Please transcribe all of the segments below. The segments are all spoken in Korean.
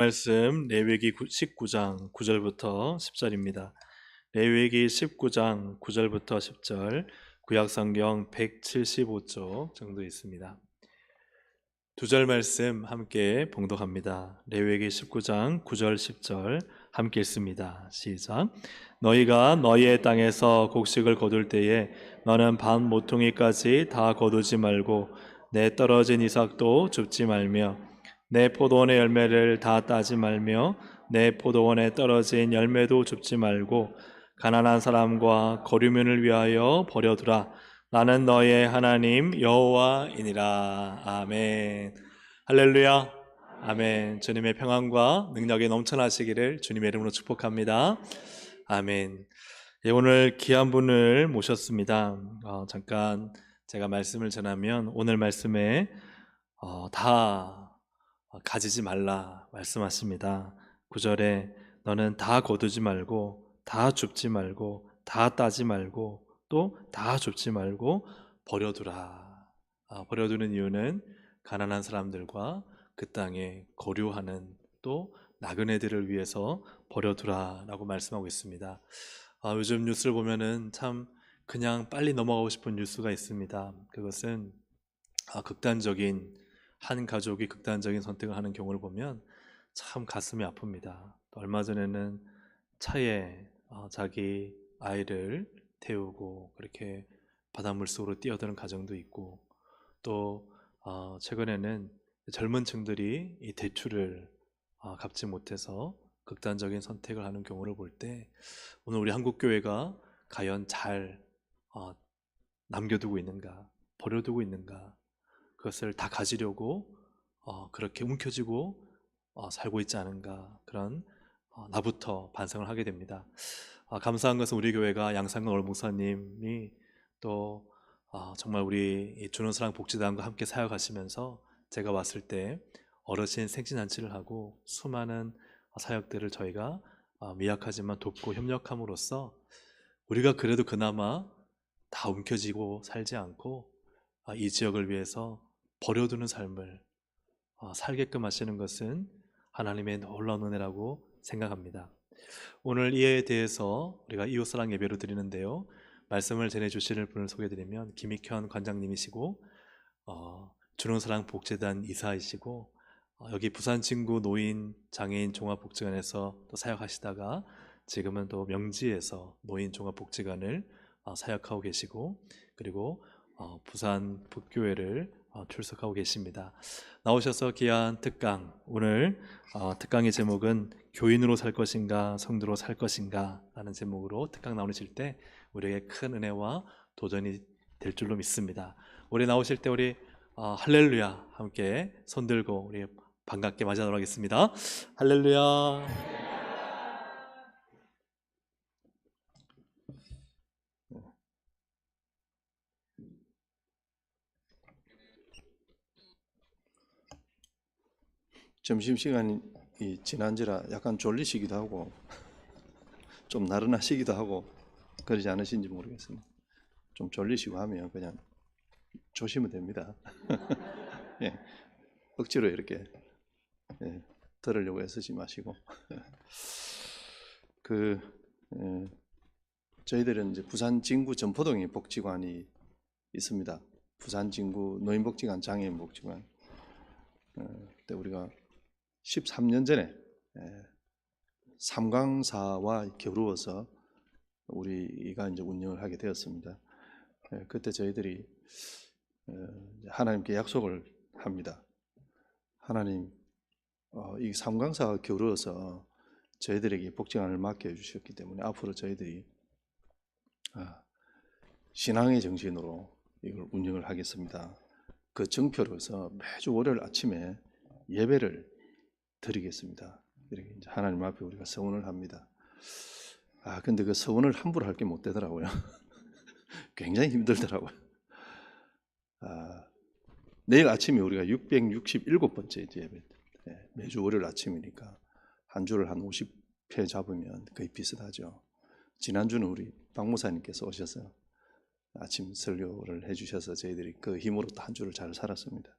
말씀 레위기 19장 9절부터 10절입니다. 레위기 19장 9절부터 10절, 구약성경 175쪽 정도 있습니다. 두 절 말씀 함께 봉독합니다. 레위기 19장 9절 10절 함께 읽습니다. 시작. 너희가 너희의 땅에서 곡식을 거둘 때에 너는 반 모퉁이까지 다 거두지 말고 내 떨어진 이삭도 줍지 말며 내 포도원의 열매를 다 따지 말며 내 포도원에 떨어진 열매도 줍지 말고 가난한 사람과 거류민을 위하여 버려두라. 나는 너의 하나님 여호와이니라. 아멘. 할렐루야. 아멘. 주님의 평안과 능력이 넘쳐나시기를 주님의 이름으로 축복합니다. 아멘. 예, 오늘 귀한 분을 모셨습니다. 잠깐 제가 말씀을 전하면 오늘 말씀에 다 가지지 말라 말씀하십니다. 9절에 너는 다 거두지 말고 다 줍지 말고 다 따지 말고 또 다 줍지 말고 버려두라. 버려두는 이유는 가난한 사람들과 그 땅에 거류하는 또 나그네들을 위해서 버려두라 라고 말씀하고 있습니다. 요즘 뉴스를 보면은 참 그냥 빨리 넘어가고 싶은 뉴스가 있습니다. 그것은 극단적인 한 가족이 극단적인 선택을 하는 경우를 보면 참 가슴이 아픕니다. 또 얼마 전에는 차에 자기 아이를 태우고 그렇게 바닷물 속으로 뛰어드는 가정도 있고, 또 최근에는 젊은 층들이 이 대출을 갚지 못해서 극단적인 선택을 하는 경우를 볼 때 오늘 우리 한국교회가 과연 잘 남겨두고 있는가, 버려두고 있는가, 그것을 다 가지려고 그렇게 움켜쥐고 살고 있지 않은가, 그런 나부터 반성을 하게 됩니다. 감사한 것은 우리 교회가 양상근 올 목사님이 또 정말 우리 이 주는사랑 복지단과 함께 사역하시면서 제가 왔을 때 어르신 생신잔치를 하고 수많은 사역들을 저희가 미약하지만 돕고 협력함으로써 우리가 그래도 그나마 다 움켜쥐고 살지 않고 이 지역을 위해서 버려두는 삶을 살게끔 하시는 것은 하나님의 놀라운 은혜라고 생각합니다. 오늘 이에 대해서 우리가 이웃사랑 예배로 드리는데요, 말씀을 전해주실 분을 소개해드리면 김익현 관장님이시고 주는사랑 복지단 이사이시고 여기 부산 진구 노인 장애인 종합복지관에서 또 사역하시다가 지금은 또 명지에서 노인 종합복지관을 사역하고 계시고, 그리고 부산 북교회를 출석하고 계십니다. 나오셔서 귀한 특강, 오늘 특강의 제목은 교인으로 살 것인가 성도로 살 것인가 라는 제목으로 특강 나오실 때 우리에게 큰 은혜와 도전이 될 줄로 믿습니다. 우리 나오실 때 우리 할렐루야 함께 손들고 우리 반갑게 맞이하도록 하겠습니다. 할렐루야. 점심시간이 지난지라 약간 졸리시기도 하고 좀 나른하시기도 하고 그러지 않으신지 모르겠습니다. 좀 졸리시고 하면 그냥 조시면 됩니다. 예, 억지로 이렇게 들으려고 애쓰지 마시고 저희들은 이제 부산 진구 전포동에 복지관이 있습니다. 부산 진구 노인복지관 장애인 복지관. 그때 우리가 13년 전에 삼강사와 겨루어서 우리가 이제 운영을 하게 되었습니다. 그때 저희들이 하나님께 약속을 합니다. 하나님, 이 삼강사와 겨루어서 저희들에게 복지관을 맡겨 주셨기 때문에 앞으로 저희들이 신앙의 정신으로 이걸 운영을 하겠습니다. 그 정표로서 매주 월요일 아침에 예배를 드리겠습니다. 이렇게 이제 하나님 앞에 우리가 서원을 합니다. 근데 그 서원을 함부로 할 게 못 되더라고요. 굉장히 힘들더라고요. 내일 아침에 우리가 667번째 예배, 매주 월요일 아침이니까 한 주를 한 50회 잡으면 거의 비슷하죠. 지난주는 우리 박 목사님께서 오셔서 아침 설교를 해주셔서 저희들이 그 힘으로 또 한 주를 잘 살았습니다.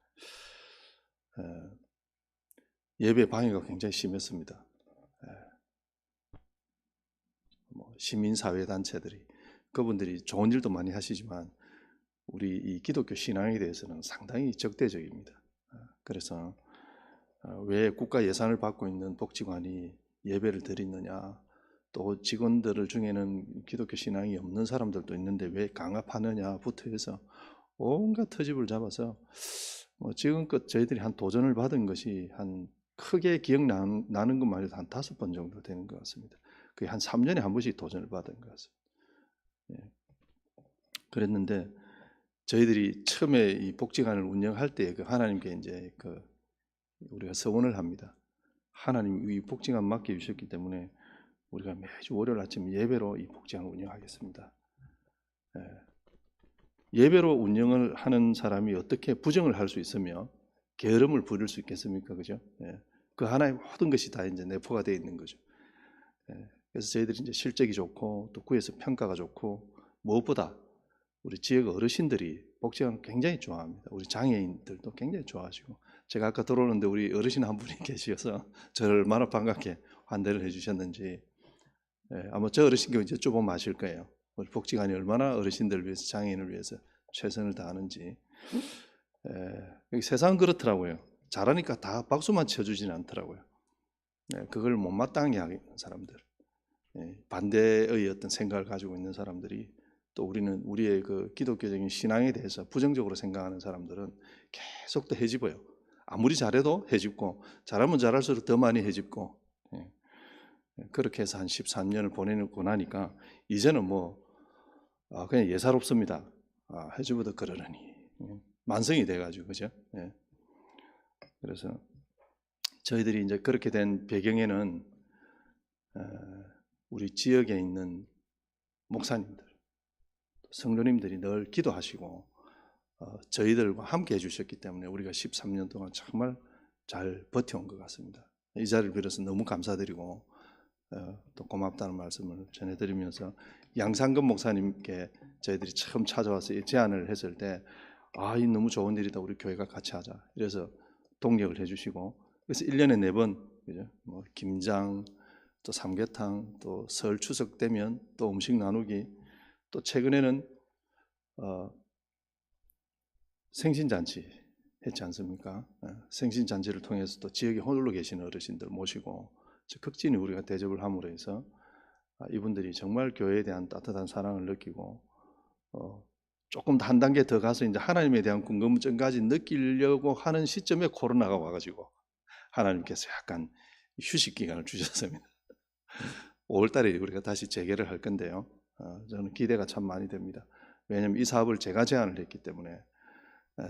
예배 방해가 굉장히 심했습니다. 뭐 시민사회 단체들이 그분들이 좋은 일도 많이 하시지만 우리 이 기독교 신앙에 대해서는 상당히 적대적입니다. 그래서 왜 국가 예산을 받고 있는 복지관이 예배를 드리느냐, 또 직원들 중에는 기독교 신앙이 없는 사람들도 있는데 왜 강압하느냐부터 해서 온갖 터집을 잡아서 지금껏 저희들이 한 도전을 받은 것이 한 크게 기억나는 것만 해도 한 5번 정도 되는 것 같습니다. 그게 한 3년에 한 번씩 도전을 받은 것 같습니다. 예. 그랬는데 저희들이 처음에 이 복지관을 운영할 때 그 하나님께 이제 우리가 서원을 합니다. 하나님 이 복지관 맡겨 주셨기 때문에 우리가 매주 월요일 아침 예배로 이 복지관을 운영하겠습니다. 예배로 운영을 하는 사람이 어떻게 부정을 할 수 있으며 게으름을 부릴 수 있겠습니까? 그죠? 그 하나의 모든 것이 다 이제 내포가 되어 있는 거죠. 그래서 저희들이 이제 실적이 좋고 또 구에서 평가가 좋고 무엇보다 우리 지역 어르신들이 복지관을 굉장히 좋아합니다. 우리 장애인들도 굉장히 좋아하시고 제가 아까 들어오는데 우리 어르신 한 분이 계셔서 저를 얼마나 반갑게 환대를 해주셨는지 아마 저 어르신 경우 이제 좀 아실 거예요. 우리 복지관이 얼마나 어르신들을 위해서 장애인을 위해서 최선을 다하는지. 여기 세상은 그렇더라고요. 잘하니까 다 박수만 쳐주지는 않더라고요. 그걸 못마땅해 하는 사람들, 반대의 어떤 생각을 가지고 있는 사람들이 또 우리는 우리의 그 기독교적인 신앙에 대해서 부정적으로 생각하는 사람들은 계속 더 해집어요. 아무리 잘해도 해집고 잘하면 잘할수록 더 많이 해집고 그렇게 해서 한 13년을 보내고 나니까 이제는 그냥 예사롭습니다. 해주보다 그러려니 만성이 돼가지고 그죠? 그래서 저희들이 이제 그렇게 된 배경에는 우리 지역에 있는 목사님들, 성도님들이 늘 기도하시고 저희들과 함께 해주셨기 때문에 우리가 13년 동안 정말 잘 버텨온 것 같습니다. 이 자리를 빌어서 너무 감사드리고 또 고맙다는 말씀을 전해드리면서 양상근 목사님께 저희들이 처음 찾아와서 제안을 했을 때 이 너무 좋은 일이다. 우리 교회가 같이 하자. 이래서 동력을 해주시고 그래서 1년에 4번 그죠? 김장, 또 삼계탕, 또 설 추석 되면 또 음식 나누기, 또 최근에는 생신잔치 했지 않습니까? 생신잔치를 통해서 또 지역에 홀로 계시는 어르신들 모시고 극진히 우리가 대접을 함으로 해서 이분들이 정말 교회에 대한 따뜻한 사랑을 느끼고 조금 한 단계 더 가서 이제 하나님에 대한 궁금증까지 느끼려고 하는 시점에 코로나가 와가지고 하나님께서 약간 휴식 기간을 주셨습니다. 5월 달에 우리가 다시 재개를 할 건데요. 저는 기대가 참 많이 됩니다. 왜냐하면 이 사업을 제가 제안을 했기 때문에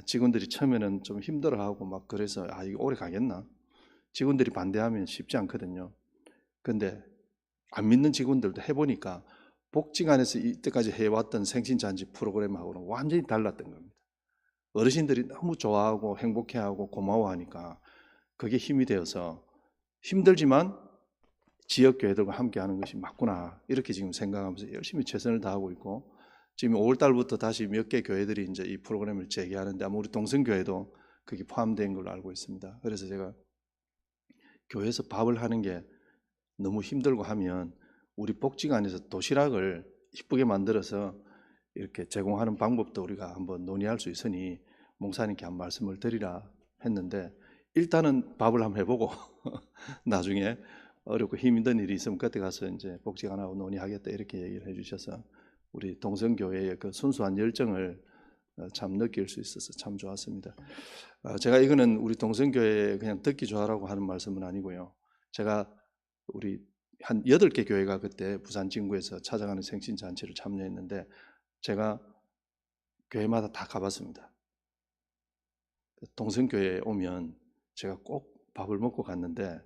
직원들이 처음에는 좀 힘들어하고 막 그래서 이거 오래 가겠나? 직원들이 반대하면 쉽지 않거든요. 근데 안 믿는 직원들도 해보니까 복지관에서 이때까지 해왔던 생신잔치 프로그램하고는 완전히 달랐던 겁니다. 어르신들이 너무 좋아하고 행복해하고 고마워하니까 그게 힘이 되어서 힘들지만 지역교회들과 함께하는 것이 맞구나 이렇게 지금 생각하면서 열심히 최선을 다하고 있고 지금 5월 달부터 다시 몇 개 교회들이 이제 이 프로그램을 재개하는데 아마 우리 동성교회도 그게 포함된 걸로 알고 있습니다. 그래서 제가 교회에서 밥을 하는 게 너무 힘들고 하면 우리 복지관에서 도시락을 이쁘게 만들어서 이렇게 제공하는 방법도 우리가 한번 논의할 수 있으니 목사님께 한 말씀을 드리라 했는데 일단은 밥을 한번 해보고 나중에 어렵고 힘든 일이 있으면 그때 가서 이제 복지관하고 논의하겠다 이렇게 얘기를 해주셔서 우리 동성교회의 그 순수한 열정을 참 느낄 수 있어서 참 좋았습니다. 제가 이거는 우리 동성교회 그냥 듣기 좋아라고 하는 말씀은 아니고요. 제가 우리 한 8개 교회가 그때 부산 진구에서 찾아가는 생신잔치를 참여했는데 제가 교회마다 다 가봤습니다. 동성교회에 오면 제가 꼭 밥을 먹고 갔는데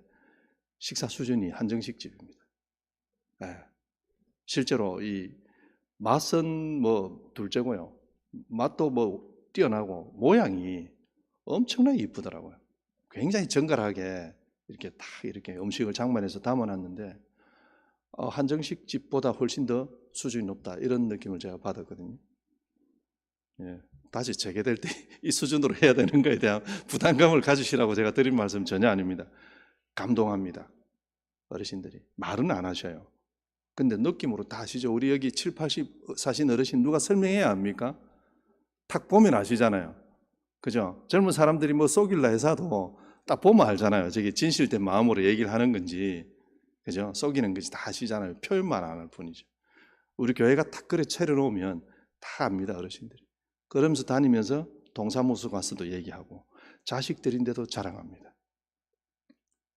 식사 수준이 한정식 집입니다. 실제로 이 맛은 둘째고요. 맛도 뛰어나고 모양이 엄청나게 이쁘더라고요. 굉장히 정갈하게 이렇게 다 이렇게 음식을 장만해서 담아놨는데 한정식 집보다 훨씬 더 수준이 높다 이런 느낌을 제가 받았거든요. 다시 재개될 때 이 수준으로 해야 되는 거에 대한 부담감을 가지시라고 제가 드린 말씀 전혀 아닙니다. 감동합니다. 어르신들이 말은 안 하셔요. 근데 느낌으로 다 아시죠? 우리 여기 7, 80 사신 어르신 누가 설명해야 합니까? 탁 보면 아시잖아요. 그죠? 젊은 사람들이 뭐 속일라 해서도 딱 보면 알잖아요. 저게 진실된 마음으로 얘기를 하는 건지, 그죠? 속이는 건지 다 아시잖아요. 표현만 안 할 뿐이죠. 우리 교회가 탁 그래 차려놓으면 다 압니다, 어르신들이. 그러면서 다니면서 동사무소 가서도 얘기하고 자식들인데도 자랑합니다.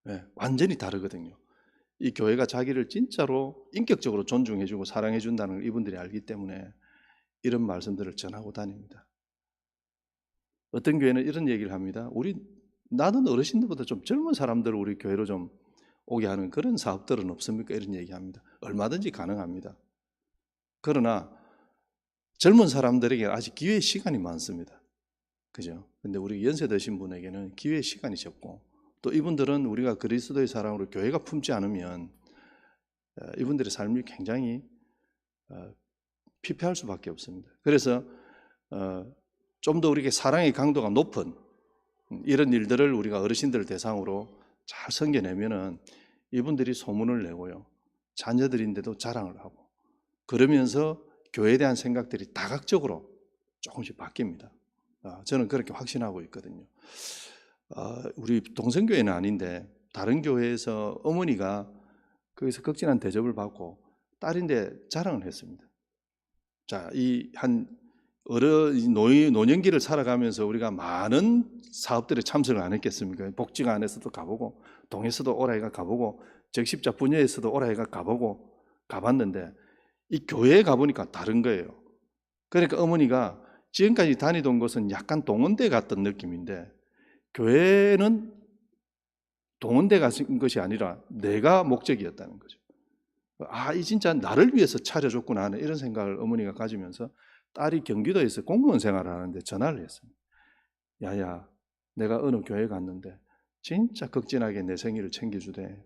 네, 완전히 다르거든요. 이 교회가 자기를 진짜로 인격적으로 존중해주고 사랑해준다는 걸 이분들이 알기 때문에 이런 말씀들을 전하고 다닙니다. 어떤 교회는 이런 얘기를 합니다. 나는 어르신들보다 좀 젊은 사람들을 우리 교회로 좀 오게 하는 그런 사업들은 없습니까? 이런 얘기합니다. 얼마든지 가능합니다. 그러나 젊은 사람들에게 아직 기회의 시간이 많습니다. 그죠? 근데 우리 연세 드신 분에게는 기회의 시간이 적고 또 이분들은 우리가 그리스도의 사랑으로 교회가 품지 않으면 이분들의 삶이 굉장히 피폐할 수밖에 없습니다. 그래서 좀 더 우리에게 사랑의 강도가 높은 이런 일들을 우리가 어르신들 대상으로 잘 섬겨내면은 이분들이 소문을 내고요. 자녀들인데도 자랑을 하고 그러면서 교회에 대한 생각들이 다각적으로 조금씩 바뀝니다. 저는 그렇게 확신하고 있거든요. 우리 동성교회는 아닌데 다른 교회에서 어머니가 거기서 극진한 대접을 받고 딸인데 자랑을 했습니다. 자, 노년기를 살아가면서 우리가 많은 사업들에 참석을 안 했겠습니까? 복지관에서도 가보고 동에서도 오라이가 가보고 적십자 분야에서도 오라이가 가봤는데 이 교회에 가보니까 다른 거예요. 그러니까 어머니가 지금까지 다니던 곳은 약간 동원대 같던 느낌인데 교회는 동원대 같은 것이 아니라 내가 목적이었다는 거죠. 이 진짜 나를 위해서 차려줬구나 하는 이런 생각을 어머니가 가지면서 딸이 경기도에서 공무원 생활을 하는데 전화를 했습니다. 야야, 내가 어느 교회 갔는데 진짜 극진하게 내 생일을 챙겨주대.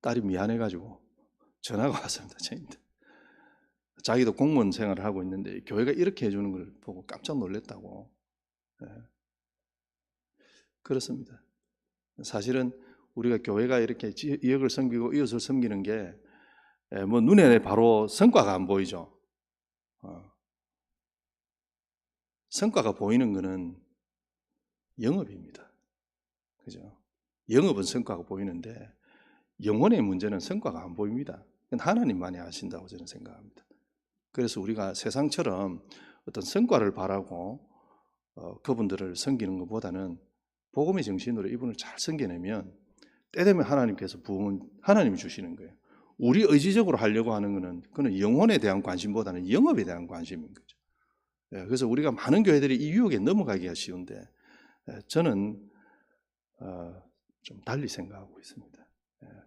딸이 미안해가지고 전화가 왔습니다. 저한테. 자기도 공무원 생활을 하고 있는데 교회가 이렇게 해주는 걸 보고 깜짝 놀랐다고. 네. 그렇습니다. 사실은 우리가 교회가 이렇게 이역을 섬기고 이웃을 섬기는 게 뭐 눈에 바로 성과가 안 보이죠. 성과가 보이는 것은 영업입니다. 그죠? 영업은 성과가 보이는데 영혼의 문제는 성과가 안 보입니다. 그건 하나님만이 아신다고 저는 생각합니다. 그래서 우리가 세상처럼 어떤 성과를 바라고 그분들을 섬기는 것보다는 복음의 정신으로 이분을 잘 섬겨내면 때 되면 하나님께서 부흥은 하나님이 주시는 거예요. 우리 의지적으로 하려고 하는 것은 그는 영혼에 대한 관심보다는 영업에 대한 관심인 거죠. 그래서 우리가 많은 교회들이 이 유혹에 넘어가기가 쉬운데 저는 좀 달리 생각하고 있습니다.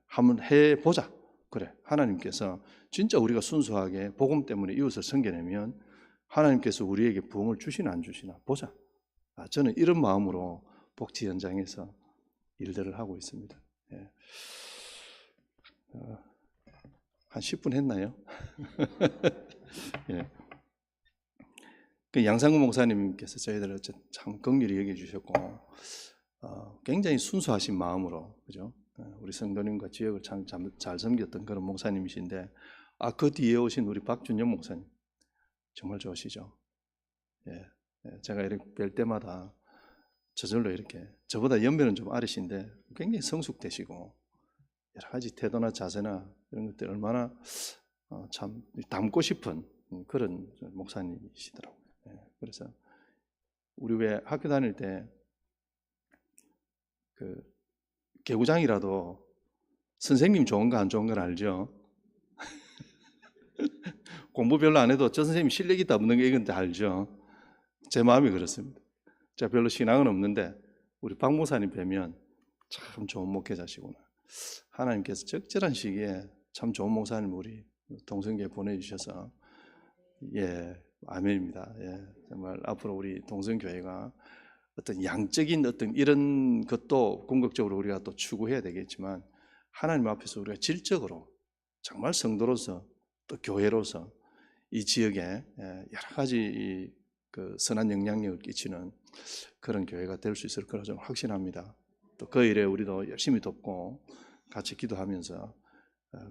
한번 해보자. 그래, 하나님께서 진짜 우리가 순수하게 복음 때문에 이웃을 섬겨내면 하나님께서 우리에게 부흥을 주시나 안 주시나 보자. 저는 이런 마음으로 복지 현장에서 일들을 하고 있습니다. 한 10분 했나요? 예. 그 양상구 목사님께서 저희들을 참 긍휼히 여겨주셨고 굉장히 순수하신 마음으로 그죠? 우리 성도님과 지역을 참 잘 섬겼던 그런 목사님이신데 그 뒤에 오신 우리 박준영 목사님 정말 좋으시죠? 제가 이렇게 뵐 때마다 저절로 이렇게 저보다 연배는 좀 아르신데 굉장히 성숙되시고 여러 가지 태도나 자세나 이런 것들 얼마나 참 닮고 싶은 그런 목사님이시더라고요. 그래서 우리 왜 학교 다닐 때 그 개구장이라도 선생님 좋은 거 안 좋은 건 알죠? 공부 별로 안 해도 저 선생님 실력 있다 없는 거 이건 알죠? 제 마음이 그렇습니다. 제가 별로 신앙은 없는데 우리 박 목사님 뵈면 참 좋은 목회자시구나. 하나님께서 적절한 시기에 참 좋은 목사님 우리 동성교회 보내주셔서 아멘입니다. 정말 앞으로 우리 동성교회가 어떤 양적인 어떤 이런 것도 궁극적으로 우리가 또 추구해야 되겠지만 하나님 앞에서 우리가 질적으로 정말 성도로서 또 교회로서 이 지역에 여러 가지 그 선한 영향력을 끼치는 그런 교회가 될 수 있을 거라 저는 확신합니다. 또 그 일에 우리도 열심히 돕고 같이 기도하면서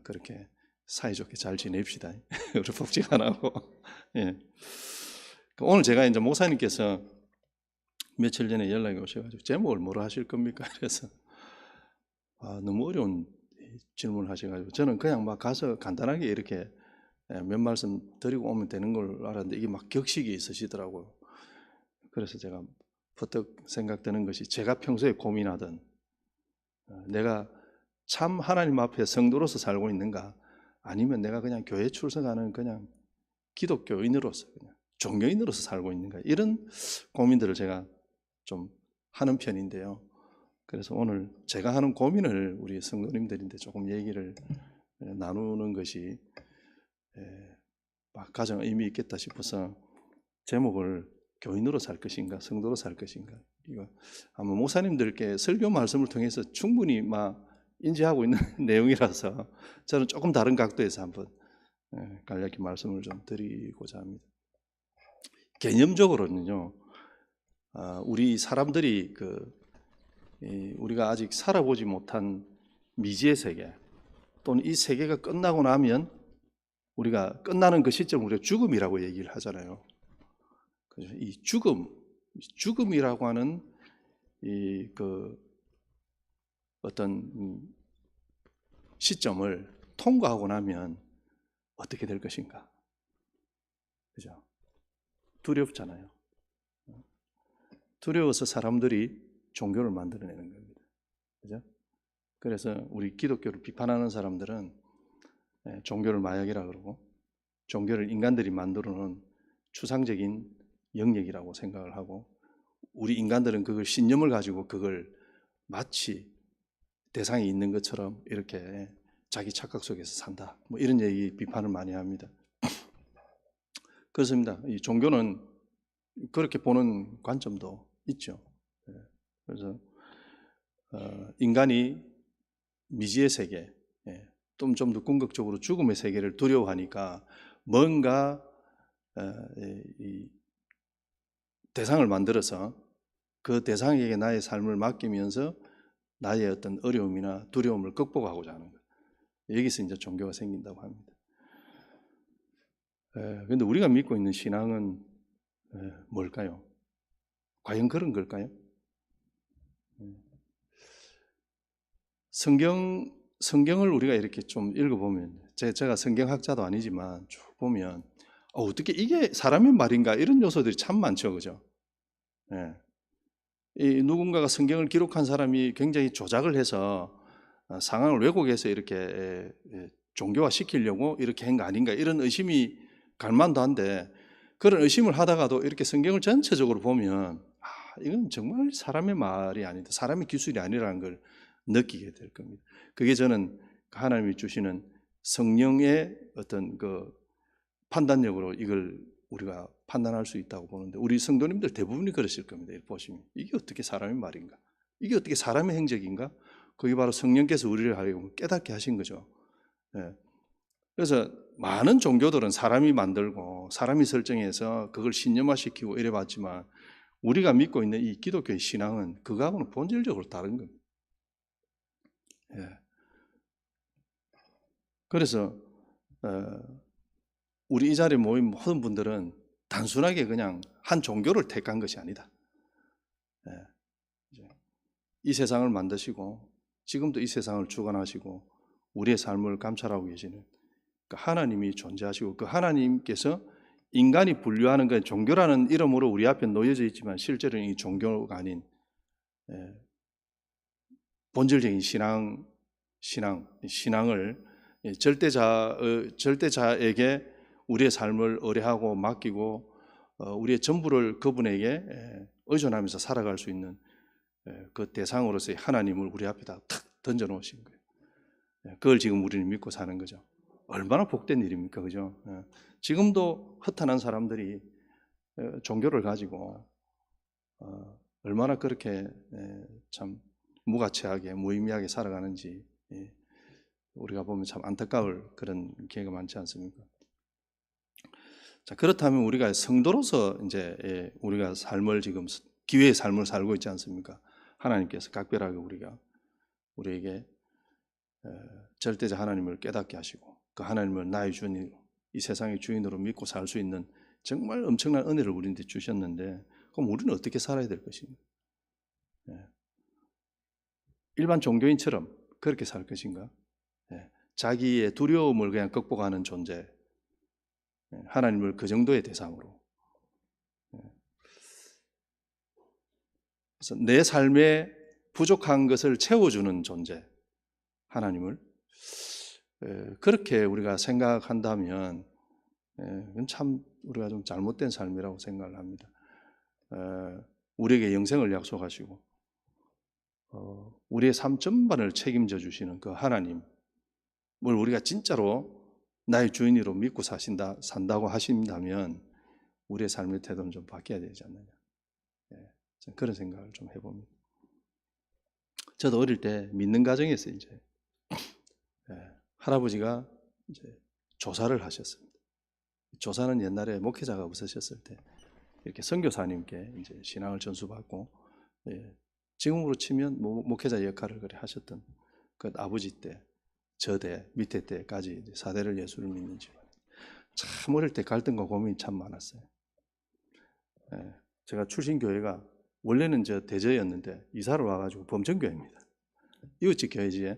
그렇게 사이좋게 잘 지냅시다. 우리 복직 안 하고. 예. 오늘 제가 이제 목사님께서 며칠 전에 연락이 오셔가지고 제목을 뭐로 하실 겁니까? 그래서 너무 어려운 질문을 하셔가지고 저는 그냥 막 가서 간단하게 이렇게 몇 말씀 드리고 오면 되는 걸 알았는데 이게 막 격식이 있으시더라고요. 그래서 제가 퍼뜩 생각드는 것이 제가 평소에 고민하던 내가 참 하나님 앞에 성도로서 살고 있는가 아니면 내가 그냥 교회 출석하는 그냥 기독교인으로서 그냥 종교인으로서 살고 있는가 이런 고민들을 제가 좀 하는 편인데요. 그래서 오늘 제가 하는 고민을 우리 성도님들인데 조금 얘기를 나누는 것이 가장 의미 있겠다 싶어서 제목을 교인으로 살 것인가 성도로 살 것인가 이거 아마 목사님들께 설교 말씀을 통해서 충분히 막 인지하고 있는 내용이라서 저는 조금 다른 각도에서 한번 간략히 말씀을 좀 드리고자 합니다. 개념적으로는요, 우리 사람들이 우리가 아직 살아보지 못한 미지의 세계 또는 이 세계가 끝나고 나면 우리가 끝나는 그 시점을 우리가 죽음이라고 얘기를 하잖아요. 이 죽음이라고 하는 어떤 시점을 통과하고 나면 어떻게 될 것인가? 그죠? 두렵잖아요. 두려워서 사람들이 종교를 만들어내는 겁니다. 그죠? 그래서 우리 기독교를 비판하는 사람들은 종교를 마약이라 그러고 종교를 인간들이 만들어 놓은 추상적인 영역이라고 생각을 하고 우리 인간들은 그걸 신념을 가지고 그걸 마치 대상이 있는 것처럼 이렇게 자기 착각 속에서 산다. 뭐 이런 얘기 비판을 많이 합니다. 그렇습니다. 이 종교는 그렇게 보는 관점도 있죠. 그래서 인간이 미지의 세계, 좀 더 궁극적으로 죽음의 세계를 두려워하니까 뭔가 이 대상을 만들어서 그 대상에게 나의 삶을 맡기면서 나의 어떤 어려움이나 두려움을 극복하고자 하는 거예요. 여기서 이제 종교가 생긴다고 합니다. 그런데 우리가 믿고 있는 신앙은 뭘까요? 과연 그런 걸까요? 성경을 우리가 이렇게 좀 읽어보면 제가 성경학자도 아니지만 쭉 보면 어떻게 이게 사람의 말인가 이런 요소들이 참 많죠, 그죠? 이 누군가가 성경을 기록한 사람이 굉장히 조작을 해서 상황을 왜곡해서 이렇게 종교화 시키려고 이렇게 한 거 아닌가 이런 의심이 갈 만도 한데 그런 의심을 하다가도 이렇게 성경을 전체적으로 보면 이건 정말 사람의 말이 아니다. 사람의 기술이 아니라는 걸 느끼게 될 겁니다. 그게 저는 하나님이 주시는 성령의 어떤 그 판단력으로 이걸 우리가 판단할 수 있다고 보는데 우리 성도님들 대부분이 그러실 겁니다. 보시면 이게 어떻게 사람의 말인가? 이게 어떻게 사람의 행적인가? 그게 바로 성령께서 우리를 하려고 깨닫게 하신 거죠. 그래서 많은 종교들은 사람이 만들고 사람이 설정해서 그걸 신념화시키고 이래봤지만 우리가 믿고 있는 이 기독교의 신앙은 그거하고는 본질적으로 다른 겁니다. 그래서 우리 이 자리에 모인 모든 분들은 단순하게 그냥 한 종교를 택한 것이 아니다. 이 세상을 만드시고 지금도 이 세상을 주관하시고 우리의 삶을 감찰하고 계시는 그 하나님이 존재하시고 그 하나님께서 인간이 분류하는 그 종교라는 이름으로 우리 앞에 놓여져 있지만 실제로는 이 종교가 아닌 본질적인 신앙을 절대자에게 우리의 삶을 의뢰하고 맡기고 우리의 전부를 그분에게 의존하면서 살아갈 수 있는 그 대상으로서의 하나님을 우리 앞에다 탁 던져 놓으신 거예요. 그걸 지금 우리는 믿고 사는 거죠. 얼마나 복된 일입니까, 그죠? 지금도 허탄한 사람들이 종교를 가지고 얼마나 그렇게 참 무가치하게 무의미하게 살아가는지 우리가 보면 참 안타까울 그런 기회가 많지 않습니까? 자, 그렇다면 우리가 성도로서 이제 우리가 삶을 지금 기회의 삶을 살고 있지 않습니까? 하나님께서 각별하게 우리에게 절대자 하나님을 깨닫게 하시고 그 하나님을 나의 주인, 이 세상의 주인으로 믿고 살 수 있는 정말 엄청난 은혜를 우리한테 주셨는데 그럼 우리는 어떻게 살아야 될 것인가? 일반 종교인처럼 그렇게 살 것인가? 자기의 두려움을 그냥 극복하는 존재, 하나님을 그 정도의 대상으로. 그래서 내 삶에 부족한 것을 채워주는 존재, 하나님을 그렇게 우리가 생각한다면 그건 참 우리가 좀 잘못된 삶이라고 생각을 합니다. 우리에게 영생을 약속하시고 우리의 삶 전반을 책임져 주시는 그 하나님을 우리가 진짜로 나의 주인으로 믿고 산다고 하신다면 우리의 삶의 태도는 좀 바뀌어야 되지 않느냐. 그런 생각을 좀 해봅니다. 저도 어릴 때 믿는 가정에서 이제 할아버지가 이제 조사를 하셨습니다. 조사는 옛날에 목회자가 없으셨을 때 이렇게 선교사님께 이제 신앙을 전수받고 지금으로 치면 목회자 역할을 그래 하셨던 그 아버지 때, 저 대, 밑에 때까지 4대를 예수를 믿는 집안. 참 어릴 때 갈등과 고민이 참 많았어요. 제가 출신 교회가 원래는 저 대저였는데 이사를 와가지고 범천교회입니다. 이웃집 교회지에.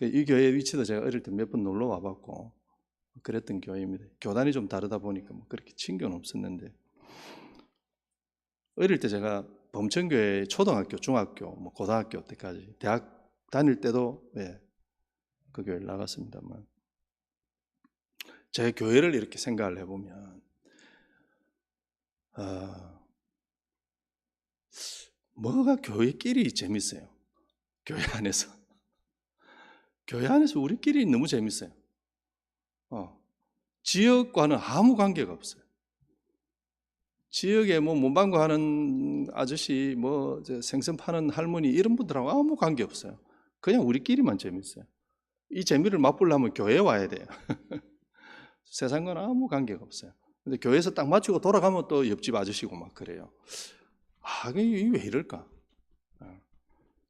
이 교회 위치도 제가 어릴 때 몇 번 놀러 와봤고 그랬던 교회입니다. 교단이 좀 다르다 보니까 뭐 그렇게 친교는 없었는데 어릴 때 제가 범천교회 초등학교, 중학교, 뭐 고등학교 때까지 대학 다닐 때도 그 교회를 나갔습니다만 제 교회를 이렇게 생각을 해보면 뭐가 교회끼리 재밌어요. 교회 안에서 우리끼리 너무 재밌어요. 지역과는 아무 관계가 없어요. 지역에 뭐 문방구 하는 아저씨, 뭐 생선 파는 할머니 이런 분들하고 아무 관계 없어요. 그냥 우리끼리만 재밌어요. 이 재미를 맛보려면 교회에 와야 돼요. 세상과는 아무 관계가 없어요. 근데 교회에서 딱 마치고 돌아가면 또 옆집 아저씨고 막 그래요. 이게 왜 이럴까?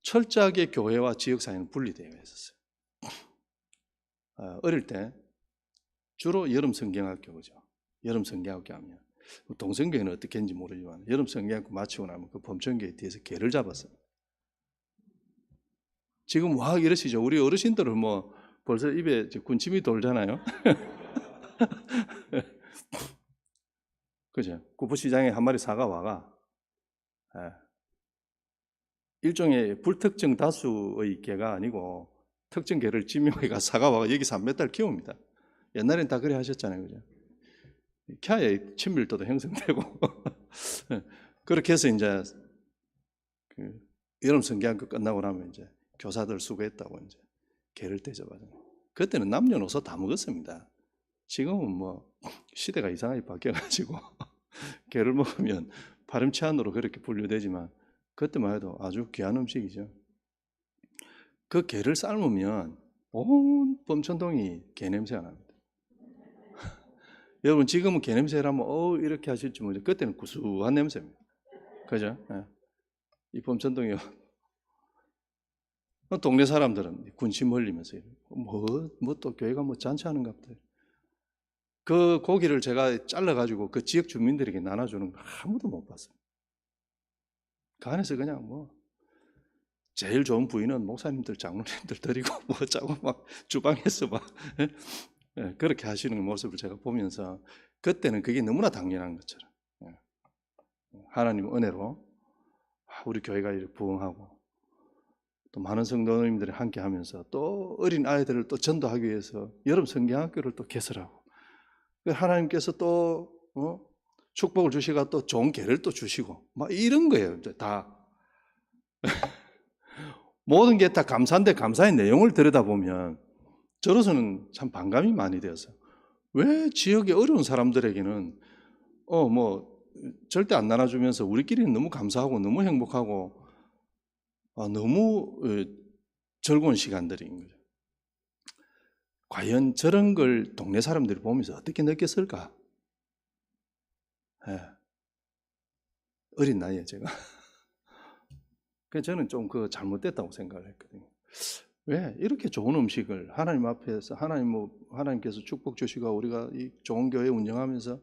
철저하게 교회와 지역 사이는 분리되어 있었어요. 어릴 때 주로 여름 성경학교 그죠? 여름 성경학교 하면 동성교회는 어떻게 했는지 모르지만 여름 성경학교 마치고 나면 그 범천교회 뒤에서 개를 잡았어요. 지금 와 이러시죠? 우리 어르신들은 뭐 벌써 입에 군침이 돌잖아요. 그죠? 구포시장에 한 마리 사가 와가 일종의 불특정 다수의 개가 아니고 특정 개를 지명해가 사가 와가 여기서 몇 달 키웁니다. 옛날엔 다 그래 하셨잖아요, 그죠? 캬에 친밀도도 형성되고 그렇게 해서 이제 그 여름 성경학교 끝나고 나면 이제 교사들 수고했다고 이제 개를 대접하잖아요. 그때는 남녀노소 다 먹었습니다. 지금은 뭐 시대가 이상하게 바뀌어가지고 개를 먹으면 파렴치한으로 그렇게 분류되지만 그때만 해도 아주 귀한 음식이죠. 그 게를 삶으면 온 범천동이 게 냄새가 납니다. 여러분 지금은 게 냄새라면 이렇게 하실지 모르죠. 그때는 구수한 냄새입니다. 그죠? 이 범천동이 동네 사람들은 군침 흘리면서 뭐 또 교회가 뭐 잔치하는가 보다. 그 고기를 제가 잘라가지고 그 지역 주민들에게 나눠주는 거 아무도 못 봤어요. 그 안에서 그냥 뭐 제일 좋은 부위는 목사님들, 장로님들 드리고 뭐 짜고 막 주방에서 막 그렇게 하시는 모습을 제가 보면서 그때는 그게 너무나 당연한 것처럼 하나님 은혜로 우리 교회가 이렇게 부흥하고 또 많은 성도님들이 함께 하면서 또 어린 아이들을 또 전도하기 위해서 여름 성경학교를 또 개설하고 하나님께서 또 축복을 주시고 또 좋은 계를 또 주시고 막 이런 거예요. 다 모든 게 다 감사인데 감사의 내용을 들여다보면 저로서는 참 반감이 많이 되어서 왜 지역의 어려운 사람들에게는 뭐 절대 안 나눠주면서 우리끼리는 너무 감사하고 너무 행복하고 너무 즐거운 시간들인 거죠. 과연 저런 걸 동네 사람들이 보면서 어떻게 느꼈을까? 어린 나이에 제가 그래서 저는 좀 그 잘못됐다고 생각을 했거든요. 왜 이렇게 좋은 음식을 하나님 앞에서 하나님께서 축복 주시고 우리가 이 좋은 교회 운영하면서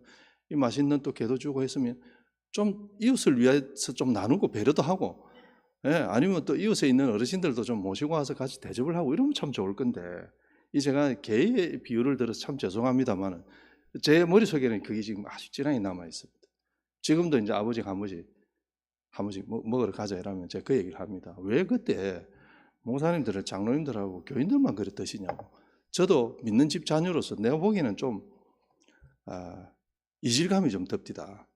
이 맛있는 또 계도 주고 했으면 좀 이웃을 위해서 좀 나누고 배려도 하고, 예, 아니면 또 이웃에 있는 어르신들도 좀 모시고 와서 같이 대접을 하고 이러면 참 좋을 건데, 이 제가 개의 비유를 들어서 참 죄송합니다만 제 머릿속에는 그게 지금 아주 찌랑이 남아 있습니다. 지금도 이제 아버지가 한 번씩 먹으러 가자 이러면 제가 그 얘기를 합니다. 왜 그때 목사님들은 장로님들하고 교인들만 그래 드시냐고. 저도 믿는 집 자녀로서 내가 보기에는 좀 이질감이 좀 듭디다.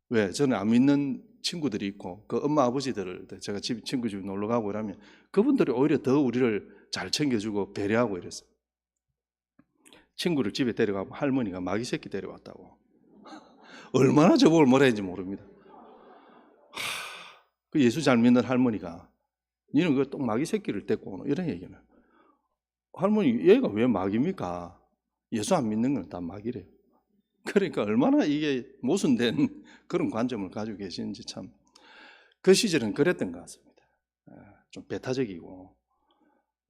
왜? 저는 안 믿는 친구들이 있고 그 엄마 아버지들을 제가 친구 집 놀러 가고 이러면 그분들이 오히려 더 우리를 잘 챙겨주고 배려하고 이랬어요. 친구를 집에 데려가면 할머니가 마귀 새끼 데려왔다고. 얼마나 저보고 뭐라 했는지 모릅니다. 그 예수 잘 믿는 할머니가 니는 그 똥 마귀 새끼를 데리고 오노 이런 얘기는. 할머니 얘가 왜 마귀입니까? 예수 안 믿는 건 다 마귀래요. 그러니까 얼마나 이게 모순된 그런 관점을 가지고 계시는지 참 그 시절은 그랬던 것 같습니다. 좀 배타적이고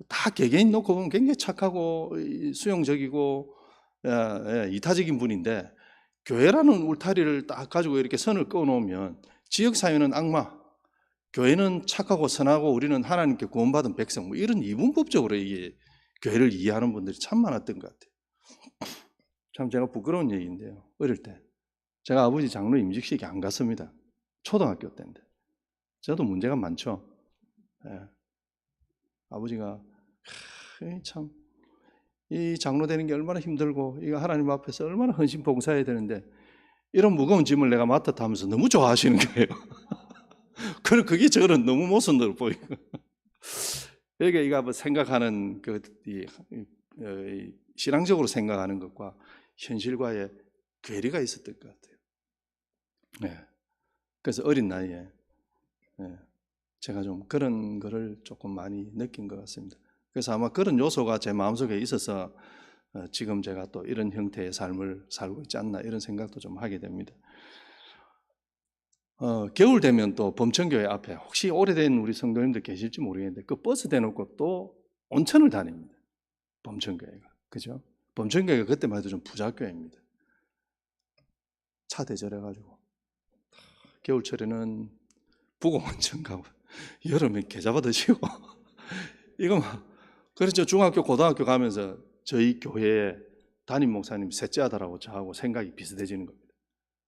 다 개개인 놓고 보면 굉장히 착하고 수용적이고 이타적인 분인데 교회라는 울타리를 딱 가지고 이렇게 선을 그어놓으면 지역사회는 악마, 교회는 착하고 선하고 우리는 하나님께 구원받은 백성, 뭐 이런 이분법적으로 이게 교회를 이해하는 분들이 참 많았던 것 같아요. 참 제가 부끄러운 얘기인데요. 어릴 때 제가 아버지 장로 임직식에 안 갔습니다. 초등학교 때인데. 저도 문제가 많죠. 예. 아버지가 참 이 장로 되는 게 얼마나 힘들고 이거 하나님 앞에서 얼마나 헌신 봉사해야 되는데 이런 무거운 짐을 내가 맡았다 하면서 너무 좋아하시는 거예요. 그게 저는 너무 모순으로 보이고. 그러니까 이거 뭐 생각하는 신앙적으로 생각하는 것과 현실과의 괴리가 있었던 것 같아요. 네. 그래서 어린 나이에 제가 좀 그런 거를 조금 많이 느낀 것 같습니다. 그래서 아마 그런 요소가 제 마음속에 있어서 지금 제가 또 이런 형태의 삶을 살고 있지 않나 이런 생각도 좀 하게 됩니다. 겨울 되면 또 범천교회 앞에 혹시 오래된 우리 성도님들 계실지 모르겠는데 그 버스 대놓고 또 온천을 다닙니다. 범천교회가. 그죠? 범천교회가 그때만 해도 좀 부자교회입니다. 차 대절해가지고 겨울철에는 부곡온천 가고 여름에 게 잡아 드시고 이거 막 그렇죠. 중학교 고등학교 가면서 저희 교회에 담임 목사님 셋째 아들하고 저하고 생각이 비슷해지는 겁니다.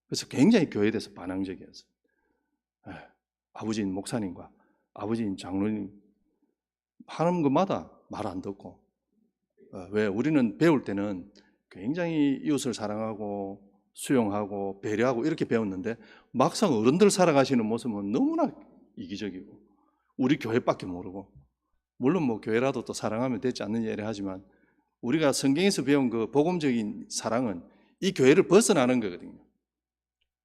그래서 굉장히 교회에 대해서 반항적이었어요. 아버지인 목사님과 아버지인 장로님 하는 것마다 말 안 듣고 왜 우리는 배울 때는 굉장히 이웃을 사랑하고 수용하고 배려하고 이렇게 배웠는데 막상 어른들 살아가시는 모습은 너무나 이기적이고 우리 교회밖에 모르고 물론 뭐 교회라도 또 사랑하면 되지 않는 예를 하지만 우리가 성경에서 배운 그 복음적인 사랑은 이 교회를 벗어나는 거거든요.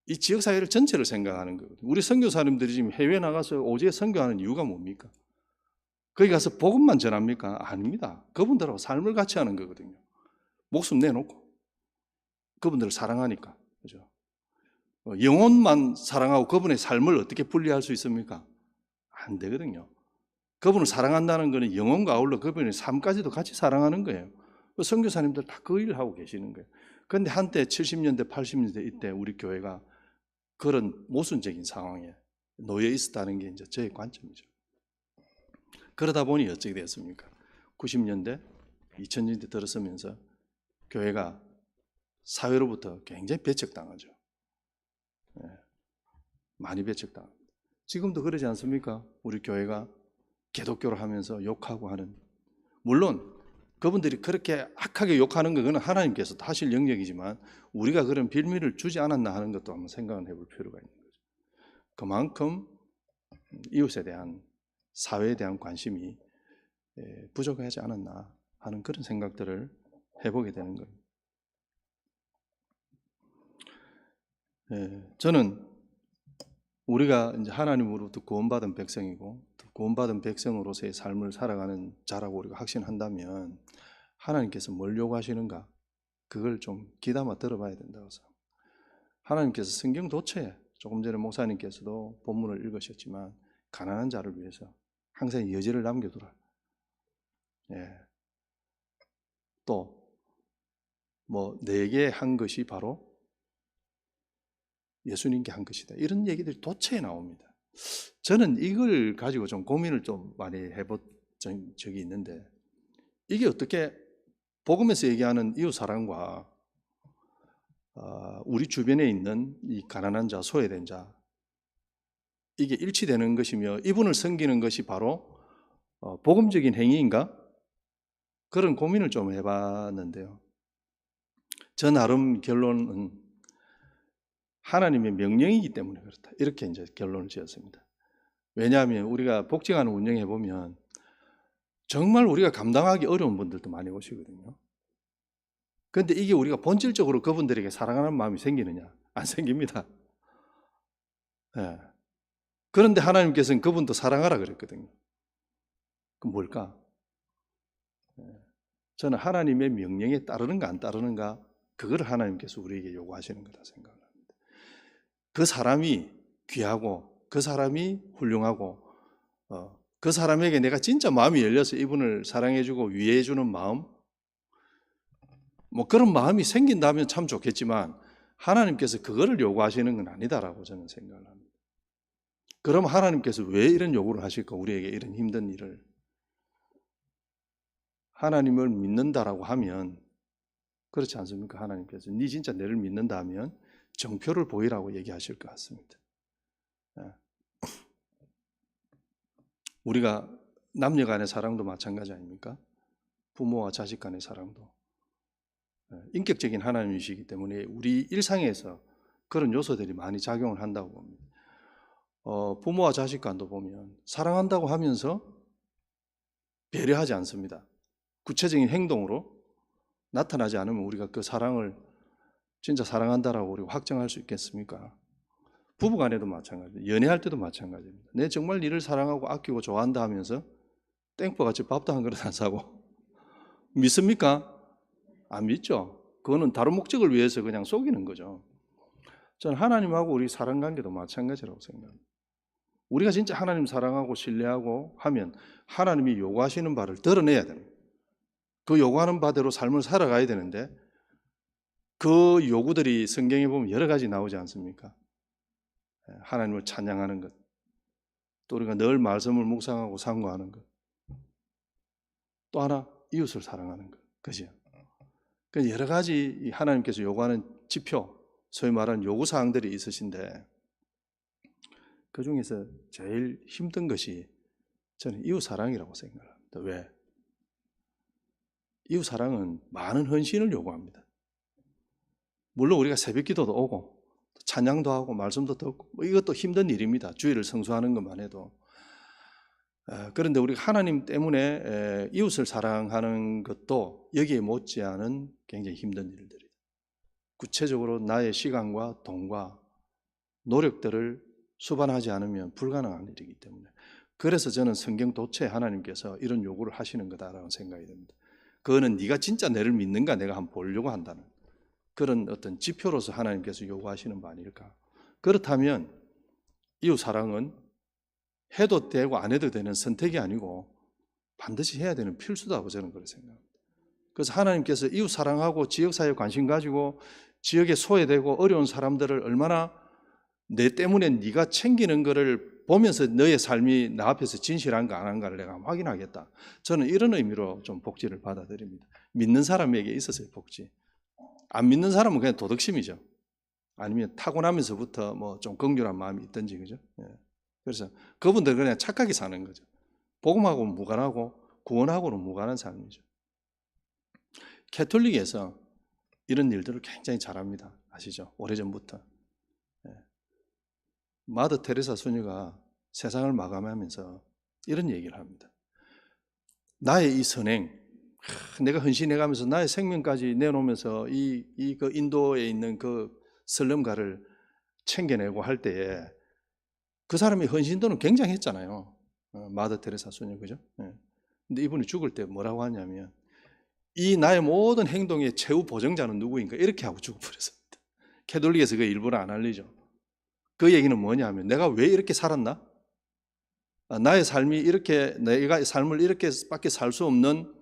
이 지역사회를 전체를 생각하는 거거든요. 우리 선교사님들이 지금 해외 나가서 오지게 선교하는 이유가 뭡니까? 거기 가서 복음만 전합니까? 아닙니다. 그분들하고 삶을 같이 하는 거거든요. 목숨 내놓고 그분들을 사랑하니까. 그죠? 영혼만 사랑하고 그분의 삶을 어떻게 분리할 수 있습니까? 안 되거든요. 그분을 사랑한다는 것은 영혼과 아울러 그분의 삶까지도 같이 사랑하는 거예요. 선교사님들 다 그 일을 하고 계시는 거예요. 그런데 한때 70년대, 80년대 이때 우리 교회가 그런 모순적인 상황에 놓여 있었다는 게 이제 저의 관점이죠. 그러다 보니 어떻게 됐습니까? 90년대, 2000년대 들어서면서 교회가 사회로부터 굉장히 배척당하죠. 많이 배척당합니다. 지금도 그러지 않습니까? 우리 교회가 기독교를 하면서 욕하고 하는. 물론 그분들이 그렇게 악하게 욕하는 건 하나님께서 하실 영역이지만 우리가 그런 빌미를 주지 않았나 하는 것도 한번 생각을 해볼 필요가 있는 거죠. 그만큼 이웃에 대한 사회에 대한 관심이 부족하지 않았나 하는 그런 생각들을 해보게 되는 겁니다. 저는 우리가 이제 하나님으로부터 구원받은 백성이고 구원받은 백성으로서의 삶을 살아가는 자라고 우리가 확신한다면 하나님께서 뭘 요구하시는가 그걸 좀 귀담아 들어봐야 된다고 생각합니다. 하나님께서 성경 도처에 조금 전에 목사님께서도 본문을 읽으셨지만 가난한 자를 위해서 항상 여지를 남겨두라. 예. 또 뭐 내게 한 것이 바로 예수님께 한 것이다. 이런 얘기들이 도처에 나옵니다. 저는 이걸 가지고 좀 고민을 좀 많이 해본 적이 있는데, 이게 어떻게 복음에서 얘기하는 이웃 사랑과 우리 주변에 있는 이 가난한 자, 소외된 자, 이게 일치되는 것이며 이분을 섬기는 것이 바로 복음적인 행위인가? 그런 고민을 좀 해봤는데요. 저 나름 결론은 하나님의 명령이기 때문에 그렇다. 이렇게 이제 결론을 지었습니다. 왜냐하면 우리가 복지관을 운영해 보면 정말 우리가 감당하기 어려운 분들도 많이 오시거든요. 그런데 이게 우리가 본질적으로 그분들에게 사랑하는 마음이 생기느냐? 안 생깁니다. 네. 그런데 하나님께서는 그분도 사랑하라 그랬거든요. 그럼 뭘까? 저는 하나님의 명령에 따르는가 안 따르는가, 그걸 하나님께서 우리에게 요구하시는 거다 생각합니다. 그 사람이 귀하고 그 사람이 훌륭하고 그 사람에게 내가 진짜 마음이 열려서 이분을 사랑해주고 위해주는 마음, 뭐 그런 마음이 생긴다면 참 좋겠지만 하나님께서 그거를 요구하시는 건 아니다라고 저는 생각을 합니다. 그럼 하나님께서 왜 이런 요구를 하실까? 우리에게 이런 힘든 일을. 하나님을 믿는다라고 하면 그렇지 않습니까? 하나님께서 네 진짜 내를 믿는다 하면 정표를 보이라고 얘기하실 것 같습니다. 우리가 남녀 간의 사랑도 마찬가지 아닙니까? 부모와 자식 간의 사랑도. 인격적인 하나님이시기 때문에 우리 일상에서 그런 요소들이 많이 작용을 한다고 봅니다. 부모와 자식 간도 보면 사랑한다고 하면서 배려하지 않습니다. 구체적인 행동으로 나타나지 않으면 우리가 그 사랑을 진짜 사랑한다라고 우리가 확정할 수 있겠습니까? 부부간에도 마찬가지입니다. 연애할 때도 마찬가지입니다. 내 정말 니를 사랑하고 아끼고 좋아한다 하면서 땡볕같이 밥도 한 그릇 안 사고 믿습니까? 안 믿죠. 그거는 다른 목적을 위해서 그냥 속이는 거죠. 저는 하나님하고 우리 사랑관계도 마찬가지라고 생각합니다. 우리가 진짜 하나님 사랑하고 신뢰하고 하면 하나님이 요구하시는 바를 드러내야 됩니다. 그 요구하는 바대로 삶을 살아가야 되는데 그 요구들이 성경에 보면 여러 가지 나오지 않습니까? 하나님을 찬양하는 것, 또 우리가 늘 말씀을 묵상하고 상고하는 것, 또 하나 이웃을 사랑하는 것, 그죠? 그 여러 가지 하나님께서 요구하는 지표, 소위 말하는 요구사항들이 있으신데 그 중에서 제일 힘든 것이 저는 이웃사랑이라고 생각합니다. 왜? 이웃사랑은 많은 헌신을 요구합니다. 물론 우리가 새벽기도도 오고 찬양도 하고 말씀도 듣고 뭐 이것도 힘든 일입니다. 주일을 성수하는 것만 해도. 그런데 우리가 하나님 때문에 이웃을 사랑하는 것도 여기에 못지않은 굉장히 힘든 일들이에요. 구체적으로 나의 시간과 돈과 노력들을 수반하지 않으면 불가능한 일이기 때문에, 그래서 저는 성경 도처에 하나님께서 이런 요구를 하시는 거다라고 생각이 됩니다. 그거는 네가 진짜 내를 믿는가 내가 한번 보려고 한다는 그런 어떤 지표로서 하나님께서 요구하시는 바 아닐까. 그렇다면 이웃 사랑은 해도 되고 안 해도 되는 선택이 아니고 반드시 해야 되는 필수다고 저는 그렇게 생각합니다. 그래서 하나님께서 이웃 사랑하고 지역사회에 관심 가지고 지역에 소외되고 어려운 사람들을 얼마나 내 때문에 네가 챙기는 것을 보면서 너의 삶이 나 앞에서 진실한가 안 한가를 내가 확인하겠다. 저는 이런 의미로 좀 복지를 받아들입니다. 믿는 사람에게 있어서의 복지. 안 믿는 사람은 그냥 도덕심이죠. 아니면 타고나면서부터 뭐 좀 긍휼한 마음이 있든지, 그죠? 그래서 그분들은 그냥 착하게 사는 거죠. 복음하고는 무관하고 구원하고는 무관한 삶이죠. 캐톨릭에서 이런 일들을 굉장히 잘합니다. 아시죠? 오래전부터. 마더 테레사 수녀가 세상을 마감하면서 이런 얘기를 합니다. 나의 이 선행, 내가 헌신해가면서 나의 생명까지 내놓으면서 그 인도에 있는 그 슬럼가를 챙겨내고 할 때에 그 사람의 헌신도는 굉장했잖아요. 마더 테레사 수녀, 그죠? 근데 이분이 죽을 때 뭐라고 하냐면 이 나의 모든 행동의 최후 보정자는 누구인가 이렇게 하고 죽어버렸습니다. 캐톨릭에서 그 일부러 안 알리죠. 그 얘기는 뭐냐 하면 내가 왜 이렇게 살았나? 나의 삶이 이렇게 내가 삶을 이렇게밖에 살 수 없는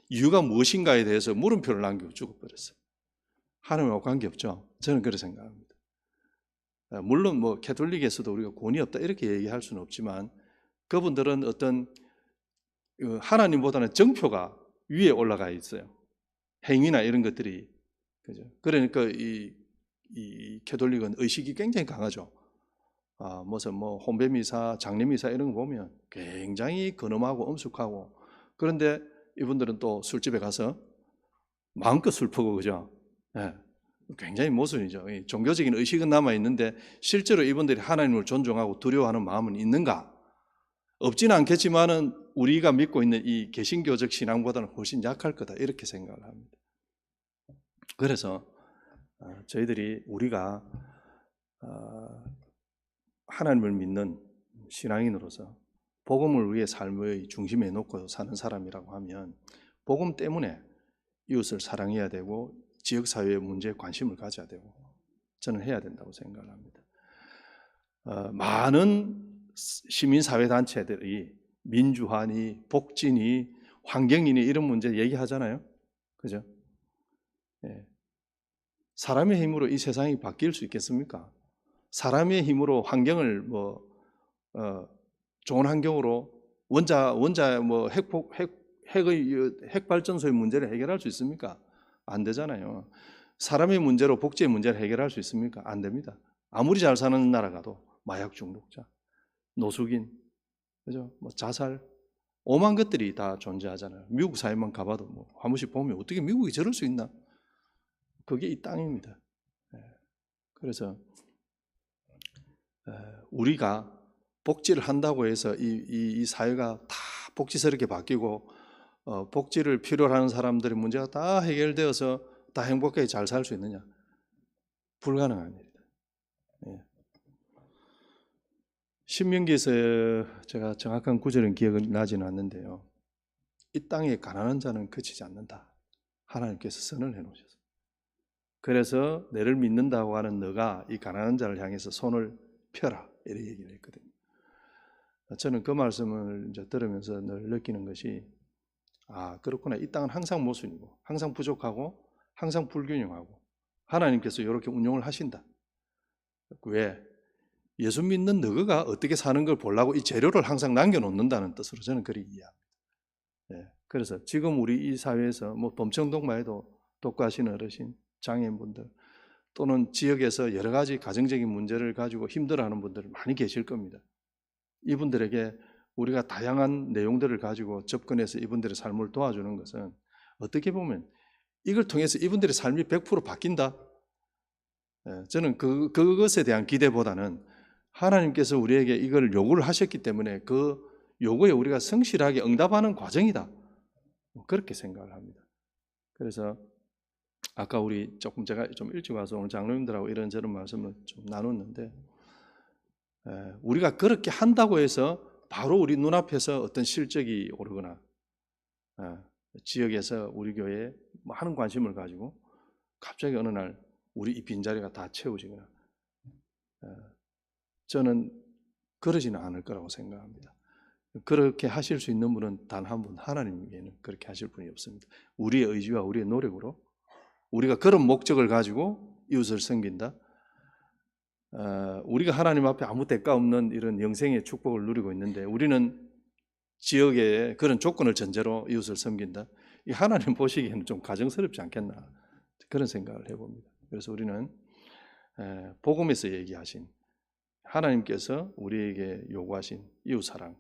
이유가 무엇인가에 대해서 물음표를 남기고 죽어버렸어요. 하나님하고 관계없죠. 저는 그렇게 생각합니다. 물론 뭐 캐톨릭에서도 우리가 권위 없다 이렇게 얘기할 수는 없지만 그분들은 어떤 하나님보다는 정표가 위에 올라가 있어요. 행위나 이런 것들이. 그죠? 그러니까 이 캐톨릭은 의식이 굉장히 강하죠. 무슨 뭐 혼배미사, 장례미사 이런 거 보면 굉장히 근엄하고 엄숙하고, 그런데 이분들은 또 술집에 가서 마음껏 술 퍼고, 그죠? 예, 굉장히 모순이죠. 이 종교적인 의식은 남아 있는데 실제로 이분들이 하나님을 존중하고 두려워하는 마음은 있는가? 없지는 않겠지만은 우리가 믿고 있는 이 개신교적 신앙보다는 훨씬 약할 거다 이렇게 생각을 합니다. 그래서 저희들이 우리가 하나님을 믿는 신앙인으로서 복음을 위해 삶의 중심에 놓고 사는 사람이라고 하면 복음 때문에 이웃을 사랑해야 되고 지역사회의 문제에 관심을 가져야 되고 저는 해야 된다고 생각을 합니다. 많은 시민사회단체들이 민주화니 복지니 환경이니 이런 문제 얘기하잖아요. 그죠? 예. 사람의 힘으로 이 세상이 바뀔 수 있겠습니까? 사람의 힘으로 환경을 좋은 환경으로 핵 발전소의 문제를 해결할 수 있습니까? 안 되잖아요. 사람의 문제로 복지의 문제를 해결할 수 있습니까? 안 됩니다. 아무리 잘 사는 나라 가도 마약 중독자, 노숙인, 그죠? 뭐 자살, 오만 것들이 다 존재하잖아요. 미국 사회만 가봐도 뭐 한 번씩 보면 어떻게 미국이 저럴 수 있나? 그게 이 땅입니다. 그래서 우리가 복지를 한다고 해서 이 사회가 다 복지스럽게 바뀌고 복지를 필요로 하는 사람들의 문제가 다 해결되어서 다 행복하게 잘 살 수 있느냐? 불가능한 일이다. 예. 신명기에서 제가 정확한 구절은 기억이 나지는 않는데요. 이 땅에 가난한 자는 그치지 않는다. 하나님께서 선을 해놓으셨어요. 그래서 내를 믿는다고 하는 너가 이 가난한 자를 향해서 손을 펴라 이렇게 얘기를 했거든요. 저는 그 말씀을 이제 들으면서 늘 느끼는 것이 그렇구나. 이 땅은 항상 모순이고 항상 부족하고 항상 불균형하고 하나님께서 이렇게 운용을 하신다. 왜? 예수 믿는 너가 어떻게 사는 걸 보려고 이 재료를 항상 남겨놓는다는 뜻으로 저는 그렇게 이해합니다. 예, 그래서 지금 우리 이 사회에서 뭐 범청동만 해도 독거하시는 어르신, 장애인분들 또는 지역에서 여러 가지 가정적인 문제를 가지고 힘들어하는 분들 많이 계실 겁니다. 이분들에게 우리가 다양한 내용들을 가지고 접근해서 이분들의 삶을 도와주는 것은 어떻게 보면 이걸 통해서 이분들의 삶이 100% 바뀐다. 저는 그것에 대한 기대보다는 하나님께서 우리에게 이걸 요구를 하셨기 때문에 그 요구에 우리가 성실하게 응답하는 과정이다. 그렇게 생각을 합니다. 그래서 아까 제가 좀 일찍 와서 오늘 장로님들하고 이런저런 말씀을 좀 나눴는데 우리가 그렇게 한다고 해서 바로 우리 눈앞에서 어떤 실적이 오르거나 지역에서 우리 교회에 많은 관심을 가지고 갑자기 어느 날 우리 이 빈자리가 다 채워지거나 저는 그러지는 않을 거라고 생각합니다. 그렇게 하실 수 있는 분은 단 한 분, 하나님께는 그렇게 하실 분이 없습니다. 우리의 의지와 우리의 노력으로 우리가 그런 목적을 가지고 이웃을 섬긴다. 우리가 하나님 앞에 아무 대가 없는 이런 영생의 축복을 누리고 있는데 우리는 지역에 그런 조건을 전제로 이웃을 섬긴다. 이 하나님 보시기에는 좀 가정스럽지 않겠나 그런 생각을 해봅니다. 그래서 우리는 복음에서 얘기하신 하나님께서 우리에게 요구하신 이웃사랑,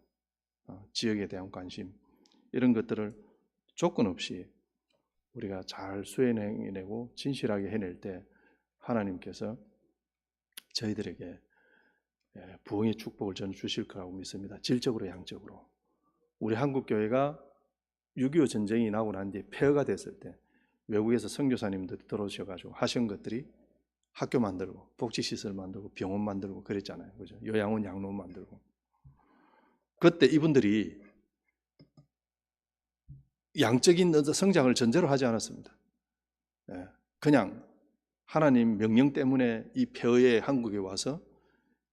지역에 대한 관심 이런 것들을 조건 없이 우리가 잘 수행해내고 진실하게 해낼 때 하나님께서 저희들에게 부흥의 축복을 저는 주실 거라고 믿습니다. 질적으로 양적으로. 우리 한국교회가 6.25 전쟁이 나고 난 뒤에 폐허가 됐을 때 외국에서 선교사님들이 들어오셔가지고 하신 것들이 학교 만들고 복지시설 만들고 병원 만들고 그랬잖아요. 그죠? 요양원 양로원 만들고. 그때 이분들이 양적인 성장을 전제로 하지 않았습니다. 그냥 하나님 명령 때문에 이 폐허의 한국에 와서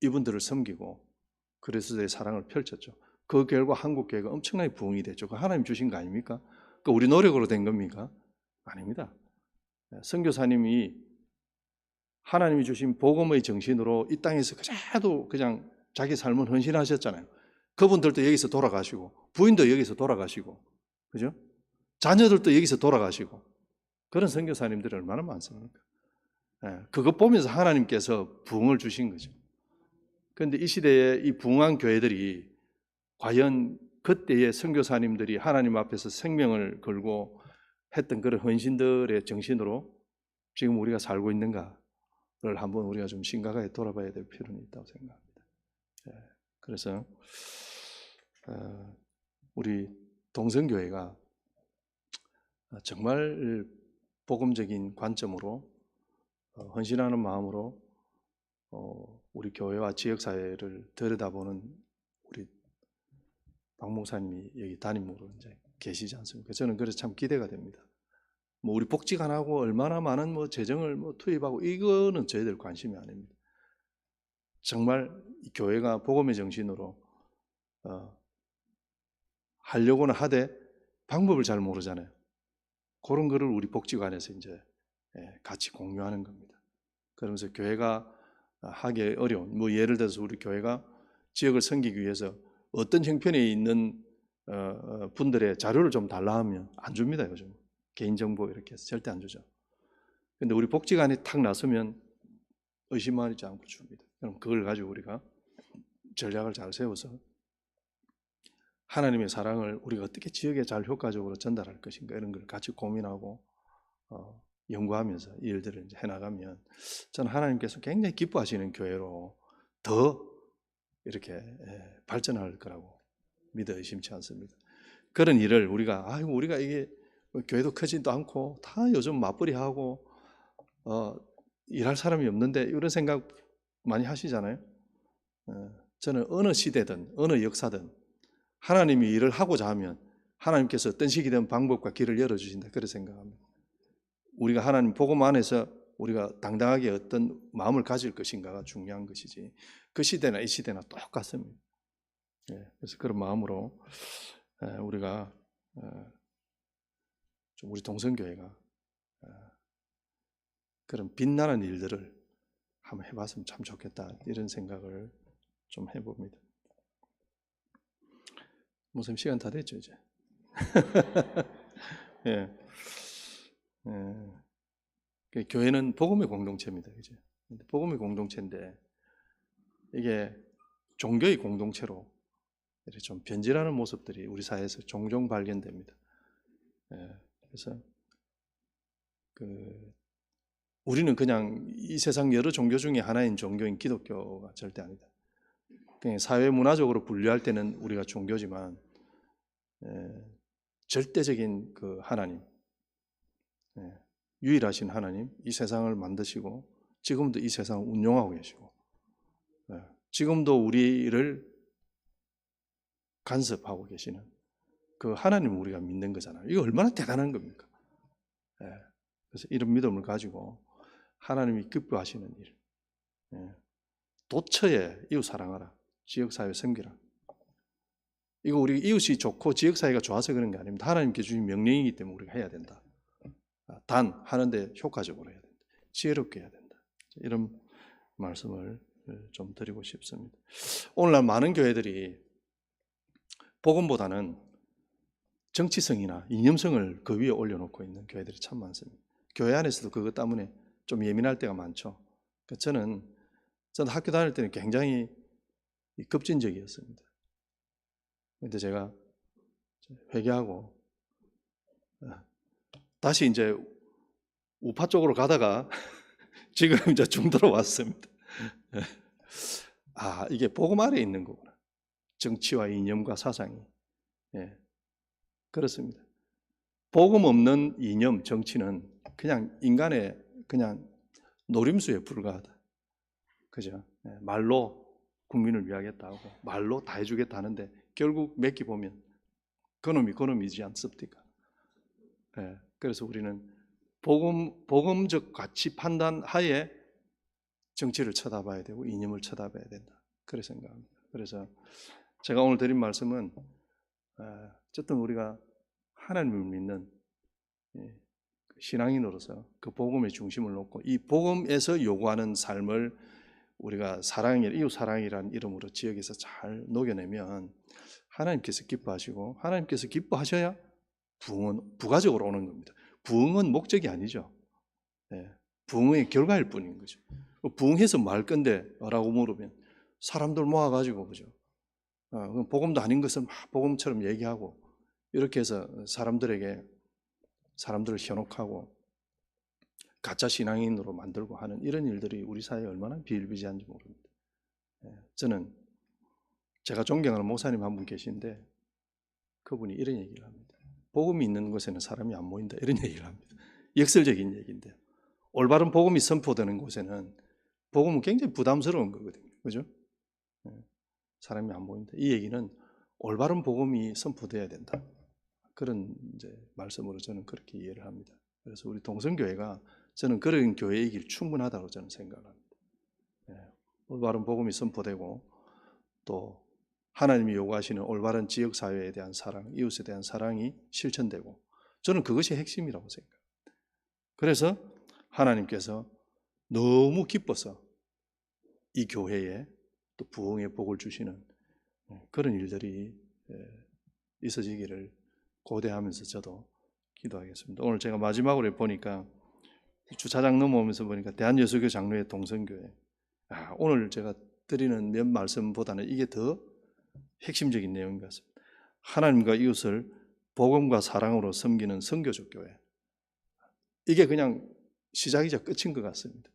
이분들을 섬기고 그리스도의 사랑을 펼쳤죠. 그 결과 한국 교회가 엄청나게 부흥이 됐죠. 그 하나님 주신 거 아닙니까? 그 우리 노력으로 된 겁니까? 아닙니다. 선교사님이 하나님이 주신 복음의 정신으로 이 땅에서 그자도 그냥 자기 삶을 헌신하셨잖아요. 그분들도 여기서 돌아가시고, 부인도 여기서 돌아가시고, 그죠? 자녀들도 여기서 돌아가시고, 그런 선교사님들이 얼마나 많습니까? 그것 보면서 하나님께서 부흥을 주신 거죠. 그런데 이 시대에 이 부흥한 교회들이 과연 그때의 선교사님들이 하나님 앞에서 생명을 걸고 했던 그런 헌신들의 정신으로 지금 우리가 살고 있는가를 한번 우리가 좀 심각하게 돌아봐야 될 필요는 있다고 생각합니다. 그래서 우리 동성교회가 정말 복음적인 관점으로 헌신하는 마음으로 우리 교회와 지역사회를 들여다보는 우리 박 목사님이 여기 담임으로 이제 계시지 않습니까? 저는 그래서 참 기대가 됩니다. 뭐 우리 복지관하고 얼마나 많은 뭐 재정을 뭐 투입하고 이거는 저희들 관심이 아닙니다. 정말 이 교회가 복음의 정신으로 하려고는 하되 방법을 잘 모르잖아요. 그런 거를 우리 복지관에서 이제 같이 공유하는 겁니다. 그러면서 교회가 하기 어려운, 뭐 예를 들어서 우리 교회가 지역을 섬기기 위해서 어떤 형편에 있는 분들의 자료를 좀 달라 하면 안 줍니다. 요즘 개인정보 이렇게 해서 절대 안 주죠. 근데 우리 복지관이 탁 나서면 의심하지 않고 줍니다. 그럼 그걸 가지고 우리가 전략을 잘 세워서 하나님의 사랑을 우리가 어떻게 지역에 잘 효과적으로 전달할 것인가 이런 걸 같이 고민하고 연구하면서 이 일들을 이제 해나가면 저는 하나님께서 굉장히 기뻐하시는 교회로 더 이렇게 발전할 거라고 믿어 의심치 않습니다. 그런 일을 우리가 이게 교회도 크지도 않고 다 요즘 맞벌이하고 일할 사람이 없는데 이런 생각 많이 하시잖아요. 저는 어느 시대든 어느 역사든 하나님이 일을 하고자 하면 하나님께서 어떤 식이든 방법과 길을 열어주신다 그렇게 생각합니다. 우리가 하나님 복음 안에서 우리가 당당하게 어떤 마음을 가질 것인가가 중요한 것이지 그 시대나 이 시대나 똑같습니다. 그래서 그런 마음으로 우리가 좀 우리 동성교회가 그런 빛나는 일들을 한번 해봤으면 참 좋겠다 이런 생각을 좀 해봅니다. 무슨 시간 다 됐죠 이제. 교회는 복음의 공동체입니다. 그죠? 복음의 공동체인데 이게 종교의 공동체로 이렇게 좀 변질하는 모습들이 우리 사회에서 종종 발견됩니다. 그래서 우리는 그냥 이 세상 여러 종교 중에 하나인 종교인 기독교가 절대 아니다. 그냥 사회 문화적으로 분류할 때는 우리가 종교지만 절대적인 그 하나님, 유일하신 하나님, 이 세상을 만드시고 지금도 이 세상을 운용하고 계시고 지금도 우리를 간섭하고 계시는 그 하나님을 우리가 믿는 거잖아요. 이거 얼마나 대단한 겁니까? 그래서 이런 믿음을 가지고 하나님이 기뻐하시는 일, 도처에 이웃 사랑하라, 지역사회 섬기라. 이거 우리 이웃이 좋고 지역사회가 좋아서 그런 게 아닙니다. 하나님께 주신 명령이기 때문에 우리가 해야 된다. 단 하는데 효과적으로 해야 된다. 지혜롭게 해야 된다. 이런 말씀을 좀 드리고 싶습니다. 오늘날 많은 교회들이 복음보다는 정치성이나 이념성을 그 위에 올려놓고 있는 교회들이 참 많습니다. 교회 안에서도 그것 때문에 좀 예민할 때가 많죠. 저는 학교 다닐 때는 굉장히 급진적이었습니다. 그런데 제가 회개하고 다시 이제 우파 쪽으로 가다가 지금 이제 중도로 왔습니다. 이게 복음 아래에 있는 거구나. 정치와 이념과 사상이. 그렇습니다. 복음 없는 이념, 정치는 그냥 인간의 그냥 노림수에 불과하다. 그죠? 말로 국민을 위하겠다 하고 말로 다 해주겠다 하는데 결국 맺기 보면 그놈이지 않습니까? 그래서 우리는 복음적 가치 판단 하에 정치를 쳐다봐야 되고 이념을 쳐다봐야 된다. 그렇게 생각합니다. 그래서 제가 오늘 드린 말씀은 어쨌든 우리가 하나님을 믿는 신앙인으로서 그 복음의 중심을 놓고 이 복음에서 요구하는 삶을 우리가 이웃 사랑이라는 이름으로 지역에서 잘 녹여내면 하나님께서 기뻐하시고, 하나님께서 기뻐하셔야 부흥은 부가적으로 오는 겁니다. 부흥은 목적이 아니죠. 부흥의 결과일 뿐인 거죠. 부흥해서 뭐 할 건데 라고 물으면 사람들 모아가지고, 그죠? 복음도 아닌 것을 막 복음처럼 얘기하고 이렇게 해서 사람들을 현혹하고 가짜 신앙인으로 만들고 하는 이런 일들이 우리 사회에 얼마나 비일비재한지 모릅니다. 저는 제가 존경하는 목사님 한 분 계신데 그분이 이런 얘기를 합니다. 복음이 있는 곳에는 사람이 안 모인다, 이런 얘기를 합니다. 역설적인 얘기인데, 올바른 복음이 선포되는 곳에는 복음은 굉장히 부담스러운 거거든요. 그죠? 사람이 안 모인다. 이 얘기는 올바른 복음이 선포돼야 된다. 그런 이제 말씀으로 저는 그렇게 이해를 합니다. 그래서 우리 동성교회가 저는 그런 교회이길 충분하다고 저는 생각합니다. 올바른 복음이 선포되고 또 하나님이 요구하시는 올바른 지역사회에 대한 사랑, 이웃에 대한 사랑이 실천되고, 저는 그것이 핵심이라고 생각합니다. 그래서 하나님께서 너무 기뻐서 이 교회에 또 부흥의 복을 주시는 그런 일들이 있어지기를 고대하면서 저도 기도하겠습니다. 오늘 제가 마지막으로 보니까 주차장 넘어오면서 보니까 대한여수교 장로회 동성교회, 오늘 제가 드리는 몇 말씀보다는 이게 더 핵심적인 내용인 것 같습니다. 하나님과 이웃을 복음과 사랑으로 섬기는 선교적 교회. 이게 그냥 시작이자 끝인 것 같습니다.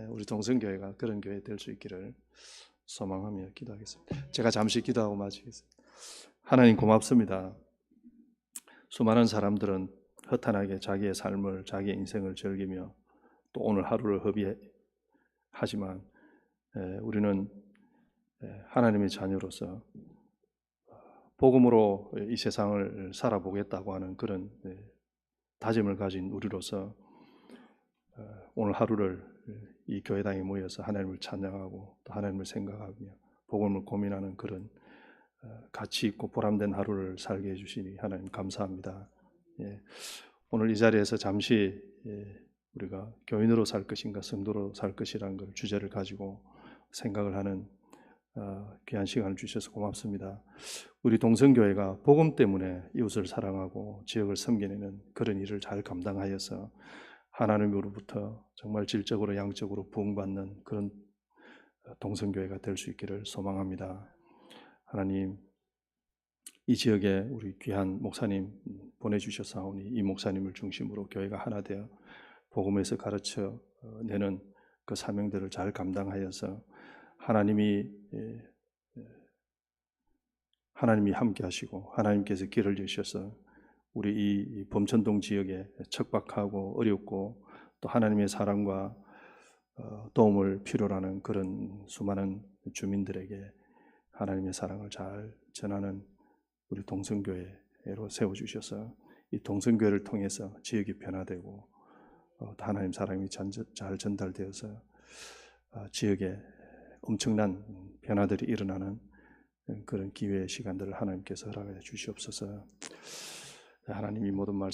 우리 동성교회가 그런 교회 될 수 있기를 소망하며 기도하겠습니다. 제가 잠시 기도하고 마치겠습니다. 하나님 고맙습니다. 수많은 사람들은 허탄하게 자기의 삶을, 자기의 인생을 즐기며 또 오늘 하루를 허비하지만 우리는 하나님의 자녀로서 복음으로 이 세상을 살아보겠다고 하는 그런 다짐을 가진 우리로서 오늘 하루를 이 교회당에 모여서 하나님을 찬양하고 또 하나님을 생각하며 복음을 고민하는 그런 가치 있고 보람된 하루를 살게 해주시니 하나님 감사합니다. 오늘 이 자리에서 잠시 우리가 교인으로 살 것인가 성도로 살 것이라는 걸 주제를 가지고 생각을 하는 귀한 시간을 주셔서 고맙습니다. 우리 동성교회가 복음 때문에 이웃을 사랑하고 지역을 섬기는 그런 일을 잘 감당하여서 하나님으로부터 정말 질적으로 양적으로 부흥받는 그런 동성교회가 될 수 있기를 소망합니다. 하나님, 이 지역에 우리 귀한 목사님 보내주셨사오니 이 목사님을 중심으로 교회가 하나 되어 복음에서 가르쳐 내는 그 사명들을 잘 감당하여서 하나님이 함께 하시고 하나님께서 길을 여셔서 우리 이 범천동 지역에 척박하고 어렵고 또 하나님의 사랑과 도움을 필요로 하는 그런 수많은 주민들에게 하나님의 사랑을 잘 전하는 우리 동성교회로 세워주셔서 이 동성교회를 통해서 지역이 변화되고 또 하나님 사랑이 잘 전달되어서 지역에 엄청난 변화들이 일어나는 그런 기회의 시간들을 하나님께서 허락해 주시옵소서. 하나님이 모든 말씀